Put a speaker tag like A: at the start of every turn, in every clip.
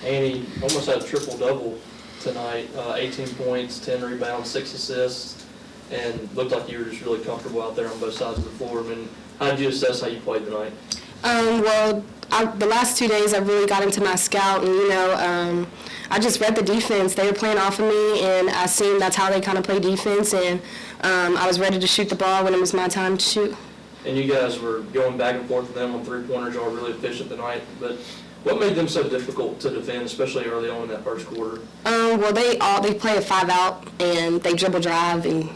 A: Annie almost had a triple-double tonight, 18 points, 10 rebounds, 6 assists, and looked like you were just really comfortable out there on both sides of the floor. I mean, how did you assess how you played tonight?
B: The last 2 days I really got into my scout, and I just read the defense. They were playing off of me, and I seen that's how they kind of play defense, and I was ready to shoot the ball when it was my time to shoot.
A: And you guys were going back and forth with them on three-pointers. Y'all were really efficient tonight, but what made them so difficult to defend, especially early on in that first quarter?
B: They play a 5-out, and they dribble drive and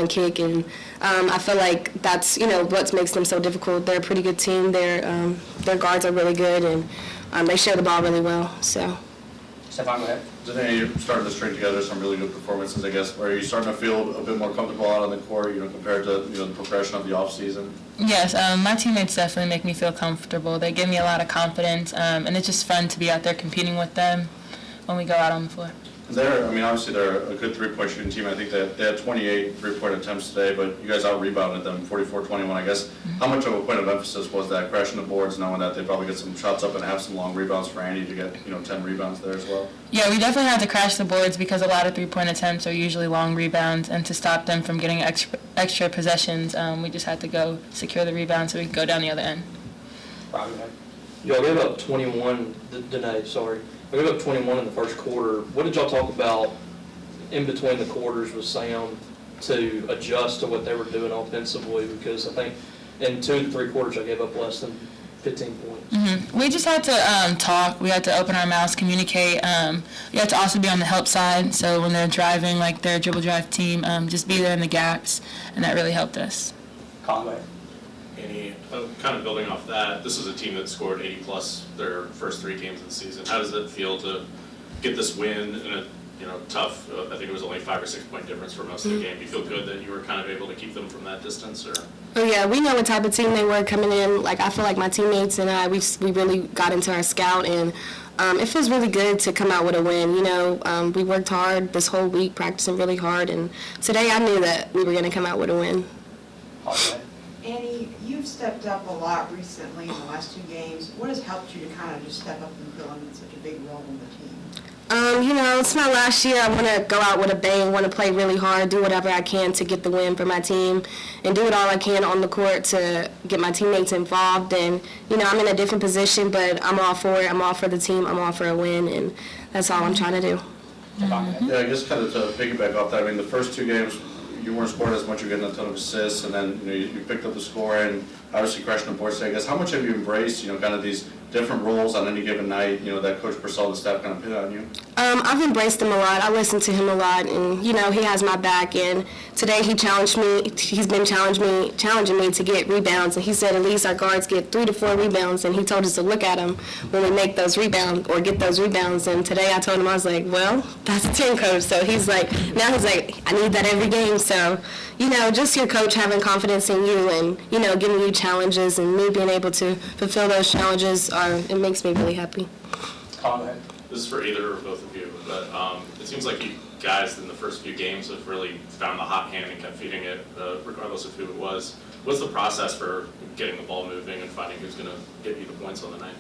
B: kick, and I feel like that's what makes them so difficult. They're a pretty good team. Their guards are really good, and they share the ball really well. So.
C: Stefan, go ahead.
D: Today you're starting to string together some really good performances, I guess. Are you starting to feel a bit more comfortable out on the court, compared to the progression of the off season?
E: Yes, my teammates definitely make me feel comfortable. They give me a lot of confidence, and it's just fun to be out there competing with them when we go out on the floor.
D: Obviously they're a good three-point shooting team. I think that they had 28 three-point attempts today, but you guys out-rebounded them 44-21, I guess.
E: Mm-hmm.
D: How much of a point of emphasis was that, crashing the boards, knowing that they probably get some shots up and have some long rebounds for Andy to get 10 rebounds there as well?
E: Yeah, we definitely had to crash the boards because a lot of three-point attempts are usually long rebounds, and to stop them from getting extra possessions, we just had to go secure the rebound so we could go down the other end.
C: Rob, go ahead.
A: Y'all gave up 21 today, sorry. I gave up 21 in the first quarter. What did y'all talk about in between the quarters with Sam to adjust to what they were doing offensively? Because I think in 2 to 3 quarters, I gave up less than 15 points.
E: Mm-hmm. We just had to talk. We had to open our mouths, communicate. We had to also be on the help side. So when they're driving, like their dribble drive team, just be there in the gaps, and that really helped us.
C: Colin, go ahead.
F: Annie, kind of building off that, this is a team that scored 80-plus their first 3 games of the season. How does it feel to get this win in a tough, I think it was only 5 or 6 point difference for most of the game? Do you feel good that you were kind of able to keep them from that distance? Or?
B: Oh yeah, we know what type of team they were coming in. Like, I feel like my teammates and I, we really got into our scout, and it feels really good to come out with a win. We worked hard this whole week, practicing really hard, and today I knew that we were going to come out with a win.
C: Paul, go ahead.
G: Annie, you've stepped up a lot recently in the last 2 games. What has helped you to kind of just step up and fill in such a big role in the team?
B: It's my last year. I want to go out with a bang, want to play really hard, do whatever I can to get the win for my team, and do it all I can on the court to get my teammates involved. And, I'm in a different position, but I'm all for it. I'm all for the team. I'm all for a win, and that's all I'm trying to do.
C: Stefan, go ahead.
D: Yeah, I guess kind of to piggyback off that, the first 2 games, you weren't scoring as much, you're getting a ton of assists, and then you picked up the score and obviously crashing the boards today. I guess how much have you embraced kind of these different roles on any given night that Coach Purcell and staff kind of put on you?
B: I've embraced him a lot. I listen to him a lot, and he has my back. And today he challenged me. He's been challenging me to get rebounds, and he said at least our guards get 3 to 4 rebounds. And he told us to look at them when we make those rebounds or get those rebounds. And today I told him, I was like, well, that's a team coach. So he's like, I need that every game. So just your coach having confidence in you and giving you challenges, and me being able to fulfill those challenges, it makes me really happy.
C: Colin, go ahead.
F: This is for either or both of you, but it seems like you guys in the first few games have really found the hot hand and kept feeding it, regardless of who it was. What's the process for getting the ball moving and finding who's going to get you the points on the night?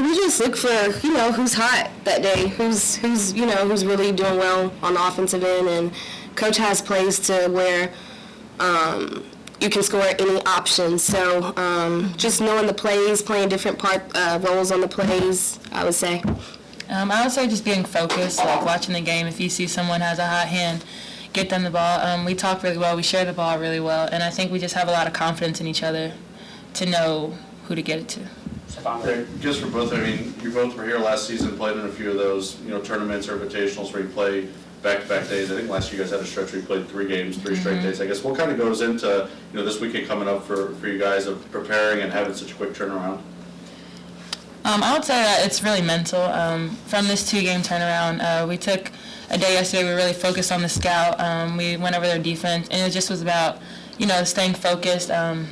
B: We just look for, who's hot that day, who's really doing well on the offensive end, and Coach has plays to where you can score any option. So just knowing the plays, playing different roles on the plays, I would say.
E: I would say just being focused, like watching the game. If you see someone has a hot hand, get them the ball. We talk really well. We share the ball really well. And I think we just have a lot of confidence in each other to know who to get it to.
C: Stefan, go ahead.
D: Just for both, you both were here last season, played in a few of those, tournaments or invitationals where you play back-to-back days. I think last year you guys had a stretch where you played 3 games, 3 straight days. I guess what kind of goes into, this weekend coming up for you guys of preparing and having such a quick turnaround?
E: I would say that it's really mental. From this 2-game turnaround, we took a day yesterday. We were really focused on the scout. We went over their defense, and it just was about, staying focused and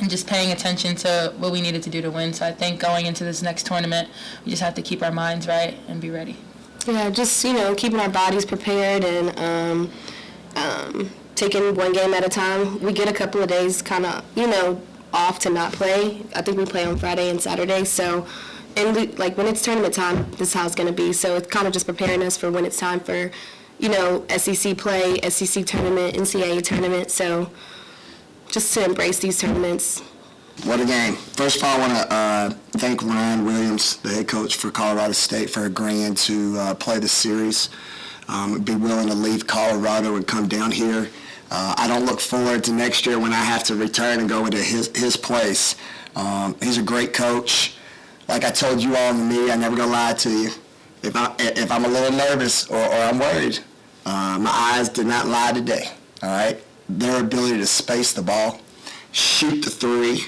E: just paying attention to what we needed to do to win. So I think going into this next tournament, we just have to keep our minds right and be ready.
B: Yeah, just, keeping our bodies prepared and taking one game at a time. We get a couple of days kind of, off to not play. I think we play on Friday and Saturday, so And like when it's tournament time, this is how it's going to be. So it's kind of just preparing us for when it's time for, SEC play, SEC tournament, NCAA tournament. So just to embrace these tournaments.
H: What a game. First of all, I want to thank Ryan Williams, the head coach for Colorado State, for agreeing to play the series. Be willing to leave Colorado and come down here. I don't look forward to next year when I have to return and go into his place. He's a great coach. Like I told you all in the media, I'm never going to lie to you. If I'm a little nervous or I'm worried, my eyes did not lie today, all right? Their ability to space the ball, shoot the three,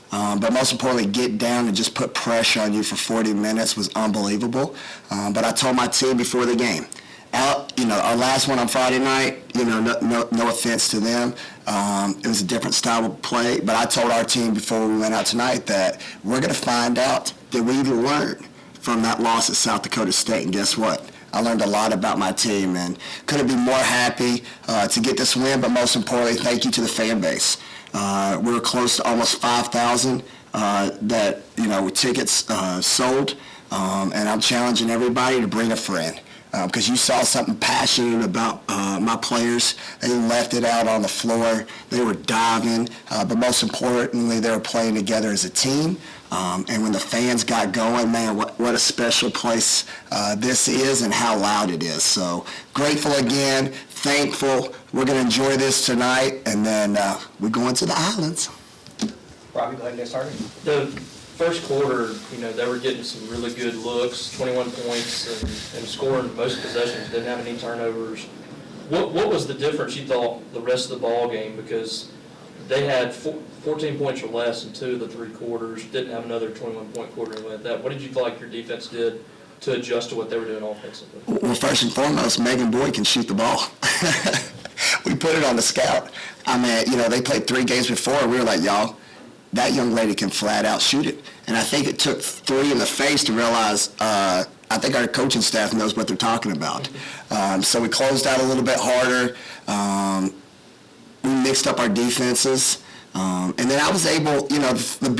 H: but most importantly, get down and just put pressure on you for 40 minutes was unbelievable. But I told my team before the game, our last one on Friday night, no offense to them. It was a different style of play, but I told our team before we went out tonight that we're going to find out that we learned from that loss at South Dakota State, and guess what? I learned a lot about my team and couldn't be more happy to get this win, but most importantly, thank you to the fan base. We were close to almost 5,000 with tickets sold, and I'm challenging everybody to bring a friend. Because you saw something passionate about my players. They left it out on the floor. They were diving, but most importantly, they were playing together as a team. And when the fans got going, man, what a special place this is and how loud it is. So grateful again, thankful. We're going to enjoy this tonight, and then we go into the islands.
C: Robbie, go ahead and get started.
A: The first quarter, they were getting some really good looks, 21 points, and scoring most possessions, didn't have any turnovers. What was the difference, you thought, the rest of the ball game? Because they had 14 points or less in 2 of the 3 quarters, didn't have another 21-point quarter like that. What did you feel like your defense did to adjust to what they were doing offensively?
H: Well, first and foremost, Megan Boyd can shoot the ball. We put it on the scout. I mean, they played 3 games before, and we were like, y'all, that young lady can flat out shoot it. And I think it took 3 in the face to realize, I think our coaching staff knows what they're talking about. So we closed out a little bit harder. We mixed up our defenses. And then I was able, the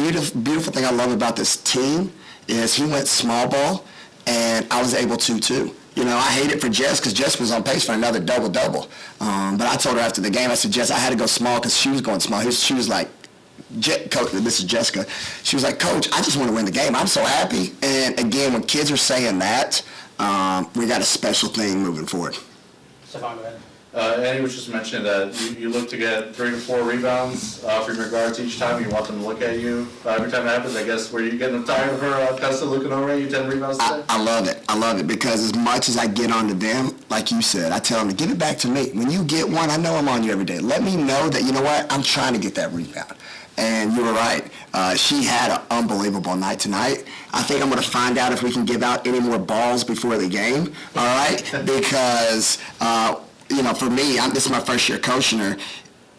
H: beautiful thing I love about this team is he went small ball, and I was able to too. I hate it for Jess because Jess was on pace for another double-double. But I told her after the game, I said, Jess, I had to go small because she was going small. She was like, Coach, this is Jessica. She was like, Coach, I just want to win the game. I'm so happy. And again, when kids are saying that, we got a special thing moving forward.
C: Stefan, go ahead.
D: Annie was just mentioning that you look to get 3 to 4 rebounds from your guards each time. You want them to look at you every time it happens. I guess, were you getting tired of her constantly looking over at you, 10 rebounds today?
H: I love it. I love it because as much as I get onto them, like you said, I tell them to give it back to me. When you get one, I know I'm on you every day. Let me know that, you know what, I'm trying to get that rebound. And you were right. She had an unbelievable night tonight. I think I'm going to find out if we can give out any more balls before the game, all right? Because, for me, this is my first year coaching her.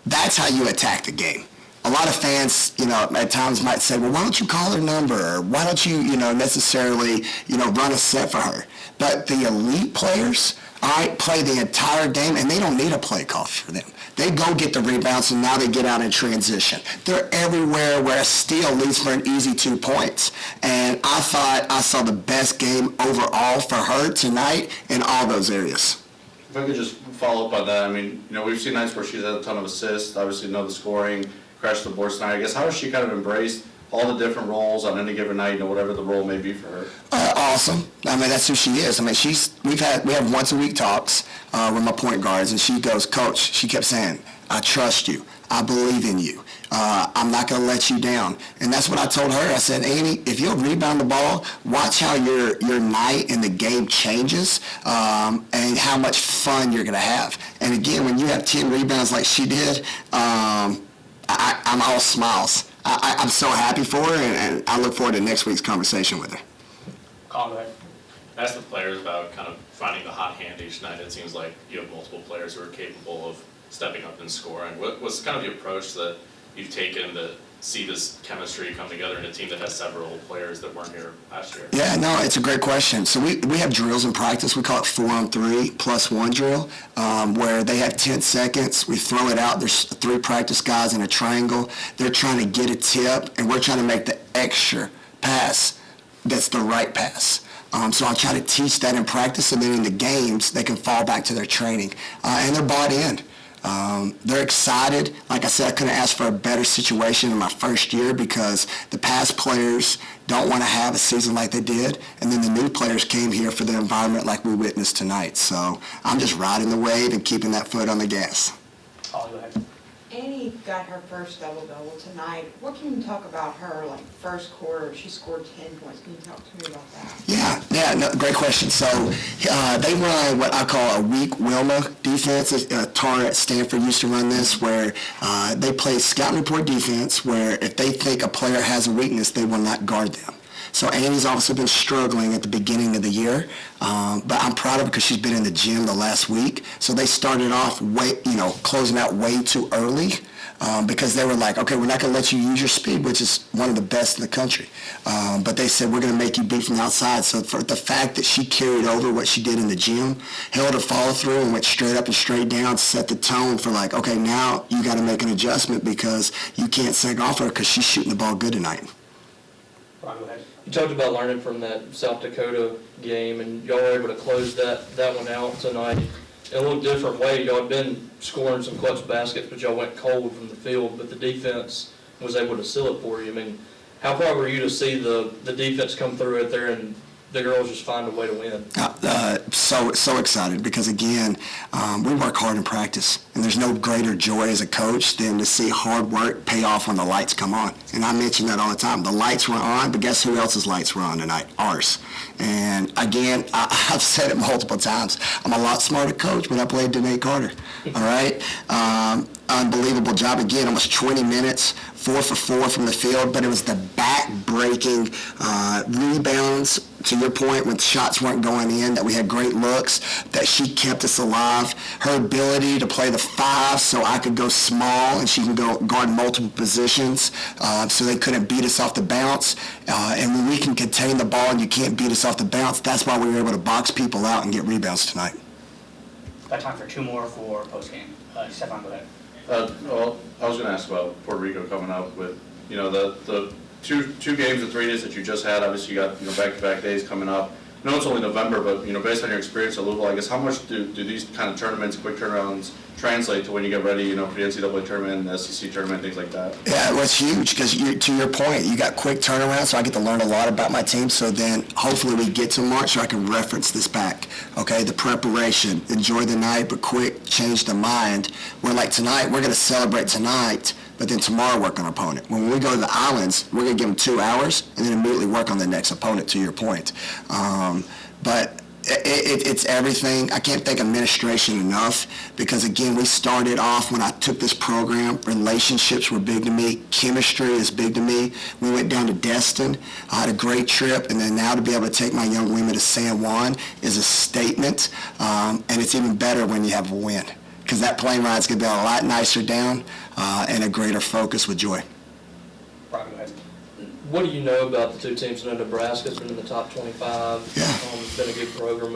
H: That's how you attack the game. A lot of fans, at times might say, well, why don't you call her number? Or why don't you, necessarily, run a set for her? But the elite players, all right, play the entire game, and they don't need a play call for them. They go get the rebounds, and now they get out in transition. They're everywhere where a steal leads for an easy 2 points. And I thought I saw the best game overall for her tonight in all those areas.
D: If I could just follow up on that, I mean, we've seen nights where she's had a ton of assists, obviously know the scoring, crashed the boards tonight. I guess how has she kind of embraced all the different roles on any given night, whatever the role may be for her?
H: Awesome. I mean, that's who she is. I mean, we have once a week talks with my point guards, and she goes, Coach, she kept saying, I trust you. I believe in you. I'm not going to let you down. And that's what I told her. I said, Amy, if you'll rebound the ball, watch how your night in the game changes and how much fun you're going to have. And again, when you have 10 rebounds like she did, I'm all smiles. I'm so happy for her, and I look forward to next week's conversation with her.
C: Colin, go ahead.
F: Ask the players about kind of finding the hot hand each night. It seems like you have multiple players who are capable of stepping up and scoring. What's kind of the approach that you've taken to see this chemistry come together in a team that has several players that weren't here last year?
H: Yeah, no, it's a great question. So we have drills in practice. We call it 4-on-3 plus 1 drill, where they have 10 seconds. We throw it out. There's 3 practice guys in a triangle. They're trying to get a tip, and we're trying to make the extra pass that's the right pass. So I'll try to teach that in practice, and then in the games, they can fall back to their training. And they're bought in. They're excited. Like I said, I couldn't ask for a better situation in my first year because the past players don't want to have a season like they did, and then the new players came here for the environment like we witnessed tonight. So I'm just riding the wave and keeping that foot on the gas.
C: Holly, go ahead.
G: Annie got her first double-double tonight. What can you talk about her, like, first quarter? She scored 10 points. Can you talk to me about that?
H: Yeah, no, great question. So they run what I call a weak Wilma defense. Tara at Stanford used to run this, where they play scout and report defense, where if they think a player has a weakness, they will not guard them. So Annie's also been struggling at the beginning of the year, but I'm proud of her because she's been in the gym the last week. So they started off closing out way too early because they were like, okay, we're not going to let you use your speed, which is one of the best in the country. But they said, we're going to make you beat from the outside. So for the fact that she carried over what she did in the gym, held her follow through and went straight up and straight down, set the tone for like, okay, now you got to make an adjustment because you can't sag off her because she's shooting the ball good tonight.
C: Rob, go ahead.
A: You talked about learning from that South Dakota game, and y'all were able to close that one out tonight in a little different way. Y'all had been scoring some clutch baskets, but y'all went cold from the field, but the defense was able to seal it for you. I mean, how proud were you to see the defense come through out there and the girls just find a way to win?
H: So excited because, again, we work hard in practice, and there's no greater joy as a coach than to see hard work pay off when the lights come on. And I mention that all the time. The lights were on, but guess who else's lights were on tonight? Ours. And, again, I've said it multiple times. I'm a lot smarter coach when I played Danae Carter, all right? Unbelievable job. Again, almost 20 minutes, 4 for 4 from the field, but it was the back-breaking rebounds, to your point, when shots weren't going in, that we had great looks, that she kept us alive. Her ability to play the 5 so I could go small and she can go guard multiple positions so they couldn't beat us off the bounce. And when we can contain the ball and you can't beat us off the bounce, that's why we were able to box people out and get rebounds tonight.
C: Got time for 2 more for postgame. Stefan, go ahead.
D: Well, I was going to ask about Puerto Rico coming up with, the two games in 3 days that you just had. Obviously, you got, back-to-back days coming up. I know it's only November, but, based on your experience at Louisville, I guess how much do these kind of tournaments, quick turnarounds, translate to when you get ready, for the NCAA tournament, the SEC tournament, things like that?
H: Yeah, well, it's huge because, to your point, you got quick turnaround, so I get to learn a lot about my team. So then hopefully we get to March so I can reference this back. Okay, the preparation, enjoy the night, but quick, change the mind. Where like tonight, we're going to celebrate tonight, but then tomorrow work on our opponent. When we go to the islands, we're going to give them 2 hours and then immediately work on the next opponent, to your point. But it's everything. I can't thank administration enough because, again, we started off when I took this program, relationships were big to me. Chemistry is big to me. We went down to Destin. I had a great trip, and then now to be able to take my young women to San Juan is a statement, and it's even better when you have a win because that plane ride's going to be a lot nicer down and a greater focus with Joy.
C: Rob, go ahead.
A: What do you know about the 2 teams? I know Nebraska's been in the top 25.
H: Yeah.
A: It's been a good program.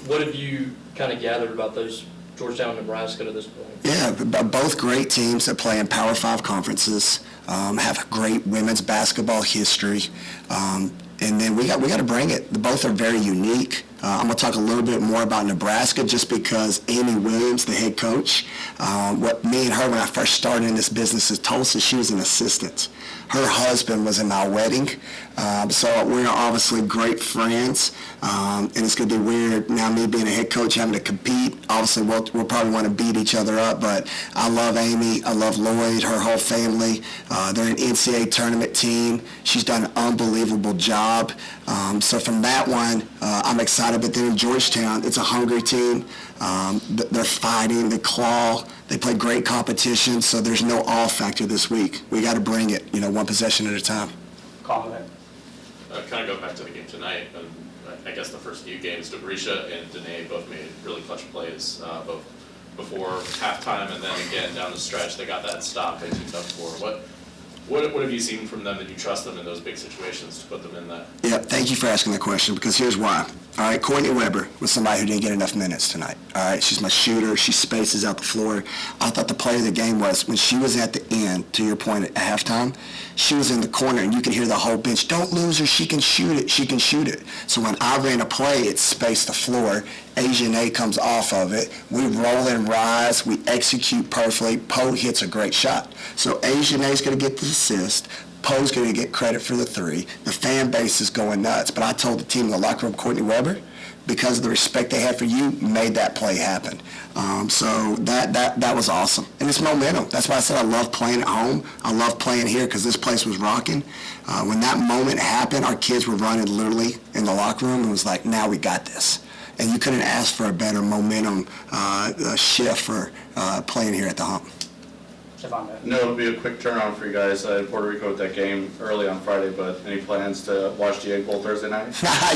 A: What have you kind of gathered about those Georgetown and Nebraska to this point?
H: Yeah, both great teams that play in Power 5 conferences, have a great women's basketball history, and then we got to bring it. Both are very unique. I'm going to talk a little bit more about Nebraska just because Amy Williams, the head coach, what me and her, when I first started in this business at Tulsa, she was an assistant. Her husband was in my wedding, so we're obviously great friends, and it's going to be weird now me being a head coach having to compete. Obviously, we'll probably want to beat each other up, but I love Amy. I love Lloyd, her whole family. They're an NCAA tournament team. She's done an unbelievable job. So from that one, I'm excited. But then in Georgetown, it's a hungry team. They're fighting, they claw, they play great competition, so there's no awe factor this week. We got to bring it, one possession at a time.
C: Colin, go ahead.
F: Kind of go back to the game tonight, and I guess the first few games, Grisha and Danae both made really clutch plays, both before halftime and then again down the stretch. They got that stop they teamed up for. What have you seen from them that you trust them in those big situations to put them in that?
H: Yeah, thank you for asking that question because here's why. All right, Courtney Weber was somebody who didn't get enough minutes tonight. All right, she's my shooter. She spaces out the floor. I thought the play of the game was when she was at the end, to your point, at halftime, she was in the corner, and you could hear the whole bench, don't lose her, she can shoot it, she can shoot it. So when I ran a play, it spaced the floor. Asian A comes off of it. We roll and rise. We execute perfectly. Poe hits a great shot. So Asian A's going to get the assist. Poe's going to get credit for the three. The fan base is going nuts. But I told the team in the locker room, Courtney Weber, because of the respect they had for you, made that play happen. So that was awesome. And it's momentum. That's why I said I love playing at home. I love playing here because this place was rocking. When that moment happened, our kids were running literally in the locker room and was like, now we got this. And you couldn't ask for a better momentum shift for playing here at the Hump.
C: Stefan,
D: No, it'll be a quick turnaround for you guys in Puerto Rico with that game early on Friday, but any plans to watch the Egg Bowl Thursday night?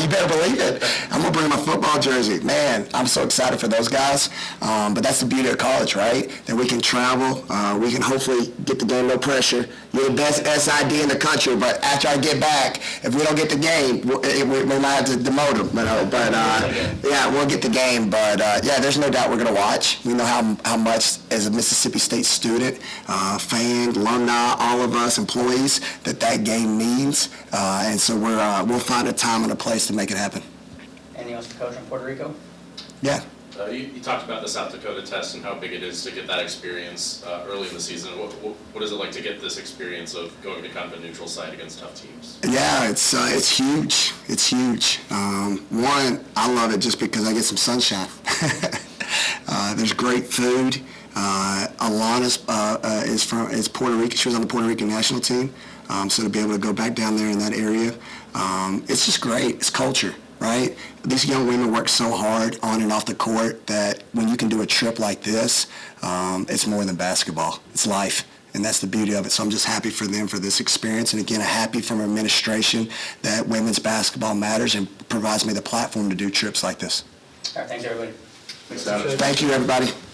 H: You better believe it. I'm going to bring my football jersey. Man, I'm so excited for those guys. But that's the beauty of college, right? That we can travel. We can hopefully get the game, no pressure. You're the best SID in the country, but after I get back, if we don't get the game, we might have to demote them. Yeah, we'll get the game. But, yeah, there's no doubt we're going to watch. We know how much, as a Mississippi State student, fan, alumni, all of us, employees, that game means. And so we'll find a time and a place to make it happen.
C: anything else to coach in Puerto Rico?
H: Yeah.
F: You talked about the South Dakota test and how big it is to get that experience early in the season. What is it like to get this experience of going to kind of a neutral site against tough teams?
H: Yeah, it's huge. It's huge. One, I love it just because I get some sunshine. There's great food. Alana is Puerto Rican. She was on the Puerto Rican national team, so to be able to go back down there in that area, it's just great. It's culture, right? These young women work so hard on and off the court that when you can do a trip like this, it's more than basketball. It's life. And that's the beauty of it. So I'm just happy for them for this experience. And again, happy from administration that women's basketball matters and provides me the platform to do trips like this.
C: All right, thanks, everybody.
D: Thanks, Adam.
H: Thank you, everybody.